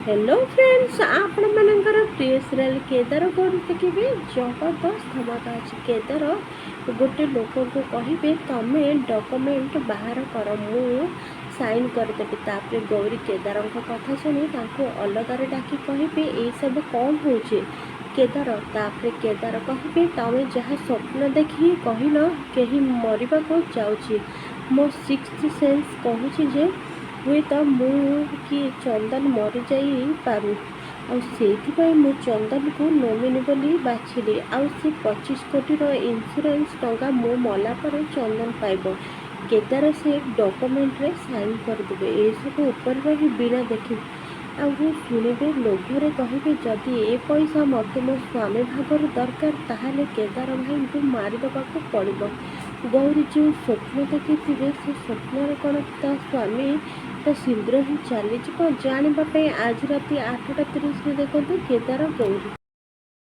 Hello friends आपण मानकर प्रिय सीरियल केदार गौरी देखिए जबरदस्त धमाका अच्छी केदार गोटे लोक को कहे तमे डॉक्यूमेंट बाहर कर मु साइन करदेवी तापर गौरी केदार कथा शुणी अलगार डाकी कहे ये सब कौन हो केदार तापर केदार कहे तमें जहाँ स्वप्न देखी कहल कहीं मरवा जाऊँगी मो सिक्स्थ सेंस कहूँ जे हुए तो मु कि चंदन मरी जापारू आउ चंदन को नोमिनी बोली बाछिली आउ से 25 कोटी इंश्योरेंस टंका मु मला पर चंदन पाइब केदार से डॉक्यूमेंट रे साइन करदे ये सब ऊपर रही बिना देखी आउ शुणे लोभरे कहे जदि ए पैसा मत मो स्वामी भागर दरकार ताहले केदार भाई को मारिदेवा पड़ो गौरी जो स्वप्न देखी से स्वप्न कौन ता स्वामी तो शीघ्र ही चली जावाप आज राति 8:30 देखते केदार गौरी।